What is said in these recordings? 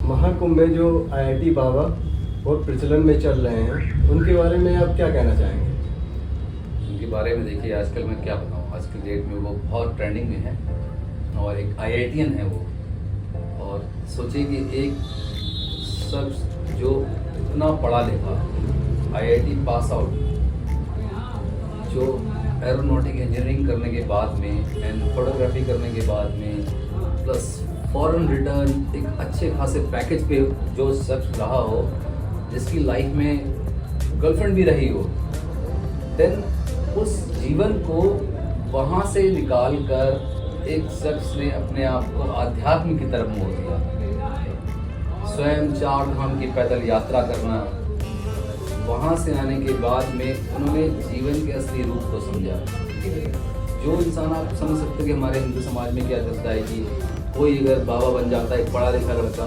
महाकुंभ में जो आईआईटी बाबा बहुत प्रचलन में चल रहे हैं, उनके बारे में आप क्या कहना चाहेंगे? उनके बारे में देखिए, आजकल मैं क्या बताऊँ, आज की डेट में वो बहुत ट्रेंडिंग में है और एक आईआईटीएन है वो। और सोचिए कि एक शख्स जो इतना पढ़ा लिखा, आईआईटी पास आउट, जो एरोनॉटिक इंजीनियरिंग करने के बाद में एंड फोटोग्राफी करने के बाद में प्लस फॉरेन रिटर्न एक अच्छे खासे पैकेज पे जो शख्स रहा हो, जिसकी लाइफ में गर्लफ्रेंड भी रही हो, देन उस जीवन को वहाँ से निकाल कर एक शख्स ने अपने आप को आध्यात्म की तरफ मोड़ दिया। स्वयं 4 धाम की पैदल यात्रा करना, वहाँ से आने के बाद में उन्होंने जीवन के असली रूप को समझा। जो इंसान, आप समझ सकते हैं कि हमारे हिंदू समाज में क्या चलता है कि कोई अगर बाबा बन जाता है, एक पढ़ा लिखा लड़का,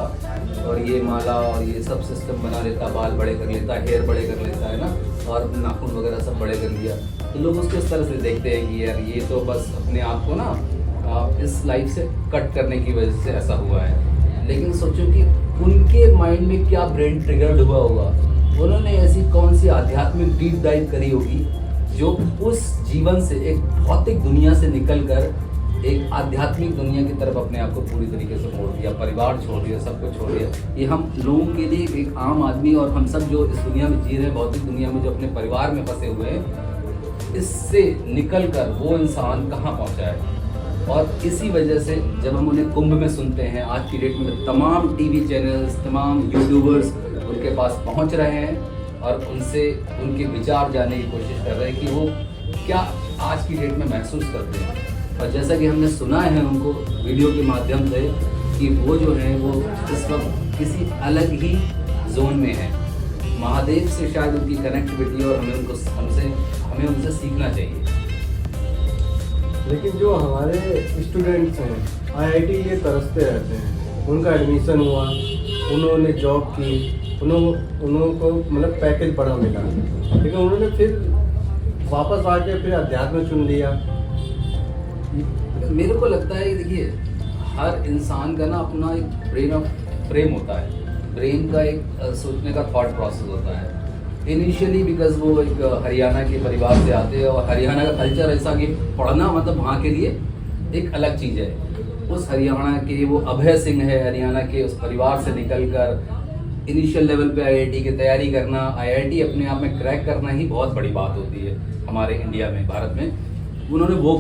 और ये माला और ये सब सिस्टम बना लेता, बाल बड़े कर लेता, हेयर बड़े कर लेता है ना, और नाखून वगैरह सब बड़े कर लिया, तो लोग उसको इस तरह से देखते हैं कि यार ये तो बस अपने आप को ना इस लाइफ से कट करने की वजह से ऐसा हुआ है। लेकिन सोचो कि उनके माइंड में क्या ब्रेन ट्रिगर्ड हुआ होगा, उन्होंने ऐसी कौन सी आध्यात्मिक डीप डाइव करी होगी जो उस जीवन से, एक भौतिक दुनिया से निकलकर एक आध्यात्मिक दुनिया की तरफ अपने आप को पूरी तरीके से मोड़ दिया, परिवार छोड़ दिया, सब कुछ छोड़ दिया। ये हम लोगों के लिए, एक आम आदमी और हम सब जो इस दुनिया में जी रहे हैं, भौतिक दुनिया में जो अपने परिवार में फंसे हुए हैं, इससे निकलकर वो इंसान कहाँ पहुँचा है। और इसी वजह से जब हम उन्हें कुंभ में सुनते हैं, आज की डेट में तमाम टीवी चैनल्स, तमाम यूट्यूबर्स उनके पास पहुंच रहे हैं और उनसे उनके विचार जानने की कोशिश कर रहे हैं कि वो क्या आज की डेट में महसूस करते हैं। और जैसा कि हमने सुना है उनको वीडियो के माध्यम से कि वो जो हैं वो इस वक्त किसी अलग ही जोन में है, महादेव से शायद उनकी कनेक्टिविटी, और हमें उनसे सीखना चाहिए। लेकिन जो हमारे स्टूडेंट्स हैं, आईआईटी लिए तरसते रहते हैं, उनका एडमिशन हुआ, उन्होंने जॉब की, उनको मतलब पैकेज बड़ा मिला, लेकिन उन्होंने फिर वापस आके फिर अध्यात्म चुन लिया। मेरे को लगता है, देखिए, हर इंसान का ना अपना एक ब्रेन ऑफ फ्रेम होता है, ब्रेन का एक सोचने का थॉट प्रोसेस होता है। इनिशियली बिकॉज वो एक हरियाणा के परिवार से आते हैं और हरियाणा का कल्चर ऐसा कि पढ़ना मतलब वहाँ के लिए एक अलग चीज़ है। उस हरियाणा के वो अभय सिंह है, हरियाणा के उस परिवार से निकलकर इनिशियल लेवल पे आईआईटी की तैयारी करना, आईआईटी अपने आप में क्रैक करना ही बहुत बड़ी बात होती है हमारे इंडिया में, भारत में। उन्होंने वो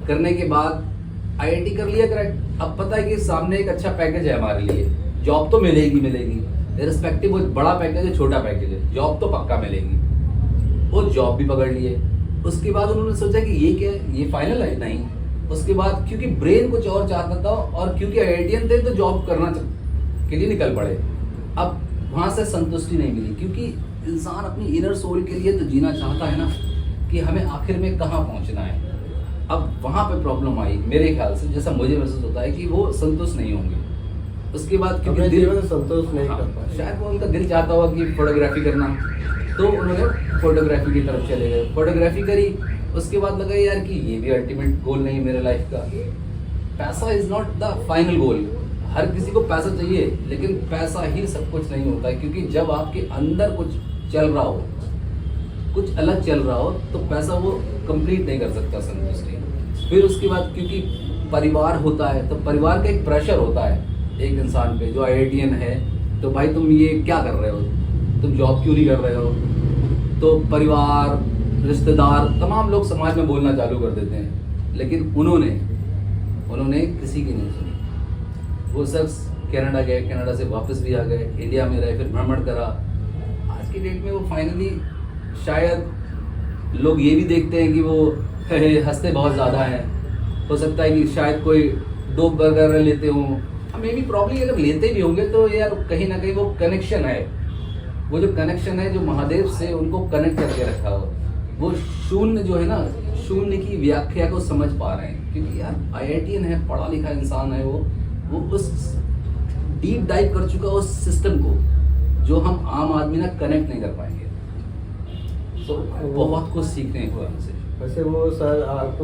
करने के बाद आईआईटी कर लिया क्रैक। अब पता है कि सामने एक अच्छा पैकेज है हमारे लिए, जॉब तो मिलेगी रिस्पेक्टिव, वो बड़ा पैकेज है, छोटा पैकेज है, जॉब तो पक्का मिलेगी। वो जॉब भी पकड़ लिए। उसके बाद उन्होंने सोचा कि ये क्या है, ये फाइनल है नहीं। उसके बाद क्योंकि ब्रेन कुछ और चाहता था और क्योंकि आईआईटीएन थे तो जॉब करना के लिए निकल पड़े। अब वहाँ से संतुष्टि नहीं मिली, क्योंकि इंसान अपनी इनर सोल के लिए तो जीना चाहता है ना, कि हमें आखिर में कहाँ पहुँचना है। अब वहाँ पे प्रॉब्लम आई मेरे ख्याल से, जैसा मुझे महसूस होता है कि वो संतुष्ट नहीं होंगे। उसके बाद क्योंकि दिल संतोष नहीं कर पाए, शायद वो उनका दिल चाहता हुआ कि फोटोग्राफी करना, तो उन्होंने फोटोग्राफी की तरफ चले गए, फोटोग्राफी करी। उसके बाद लगा यार कि ये भी अल्टीमेट गोल नहीं है मेरे लाइफ का। पैसा is not the final goal. हर किसी को पैसा चाहिए, लेकिन पैसा ही सब कुछ नहीं होता है, क्योंकि जब आपके अंदर कुछ चल रहा हो, कुछ अलग चल रहा हो, तो पैसा वो कंप्लीट नहीं कर सकता संतुष्टि। फिर उसके बाद क्योंकि परिवार होता है, तो परिवार का एक प्रेशर होता है एक इंसान पे, जो आईआईटीएन है, तो भाई तुम ये क्या कर रहे हो, तुम जॉब क्यों नहीं कर रहे हो। तो परिवार, रिश्तेदार, तमाम लोग समाज में बोलना चालू कर देते हैं, लेकिन उन्होंने किसी की नहीं सुनी। वो शख्स कनाडा गए, कनाडा से वापस भी आ गए, इंडिया में रहे, फिर भ्रमण करा। आज की डेट में वो फाइनली, शायद लोग ये भी देखते हैं कि वो हंसते बहुत ज़्यादा हैं। हो सकता है कि शायद कोई डोप बर्गर लेते हों, मे भी प्रॉब्लम अगर लेते भी होंगे तो यार कहीं ना कहीं वो कनेक्शन है, वो जो कनेक्शन है जो महादेव से उनको कनेक्ट करके रखा हो, वो शून्य जो है ना, शून्य की व्याख्या को समझ पा रहे हैं। क्योंकि यार आईआईटीएन है, पढ़ा लिखा इंसान है, वो उस डीप डाइव कर चुका उस सिस्टम को, जो हम आम आदमी ना कनेक्ट नहीं कर पाएंगे। तो बहुत कुछ सीखने को हमसे। वैसे वो सर, आप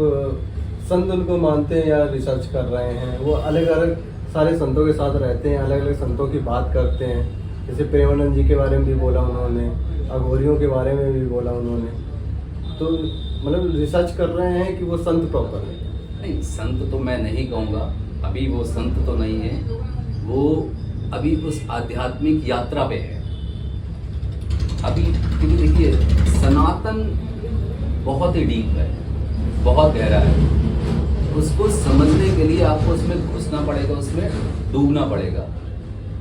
संत उनको मानते हैं या रिसर्च कर रहे हैं, वो अलग अलग सारे संतों के साथ रहते हैं, अलग अलग संतों की बात करते हैं। जैसे प्रेमानंद जी के बारे में भी बोला उन्होंने, अघोरियों के बारे में भी बोला उन्होंने। तो मतलब रिसर्च कर रहे हैं कि वो संत प्रॉपर है। नहीं, संत तो मैं नहीं कहूँगा, अभी वो संत तो नहीं है, वो अभी उस आध्यात्मिक यात्रा पे है अभी। क्योंकि देखिए, सनातन बहुत ही डीप है, बहुत गहरा है। उसको समझने के लिए आपको उसमें घुसना पड़ेगा, उसमें डूबना पड़ेगा।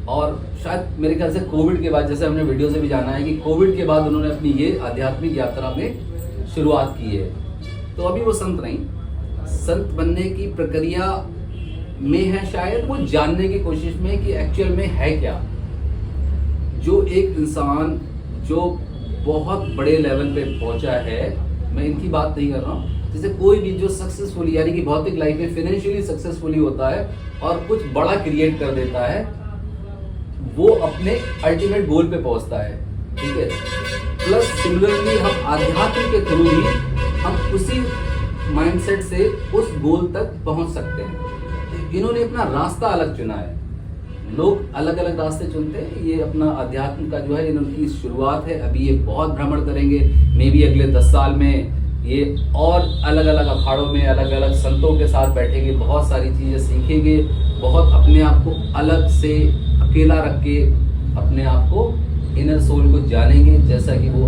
और शायद मेरे ख्याल से कोविड के बाद, जैसे हमने वीडियो से भी जाना है कि कोविड के बाद उन्होंने अपनी ये आध्यात्मिक यात्रा में शुरुआत की है। तो अभी वो संत नहीं, संत बनने की प्रक्रिया में है, शायद वो जानने की कोशिश में कि एक्चुअल में है क्या। जो एक इंसान जो बहुत बड़े लेवल पे पहुंचा है, मैं इनकी बात नहीं कर रहा हूँ, जैसे कोई भी जो सक्सेसफुली यानी कि भौतिक लाइफ में फाइनेंशियली सक्सेसफुली होता है और कुछ बड़ा क्रिएट कर देता है, वो अपने अल्टीमेट गोल पे पहुंचता है, ठीक है। प्लस सिमिलरली हम आध्यात्म के थ्रू ही हम उसी माइंडसेट से उस गोल तक पहुंच सकते हैं। इन्होंने अपना रास्ता अलग चुना है, लोग अलग अलग रास्ते चुनते हैं। ये अपना अध्यात्म का जो है इनकी शुरुआत है, अभी ये बहुत भ्रमण करेंगे। मे बी अगले 10 साल में ये और अलग अलग अखाड़ों में अलग अलग संतों के साथ बैठेंगे, बहुत सारी चीज़ें सीखेंगे, बहुत अपने आप को अलग से अकेला रख के अपने आप को इनर सोल को जानेंगे, जैसा कि वो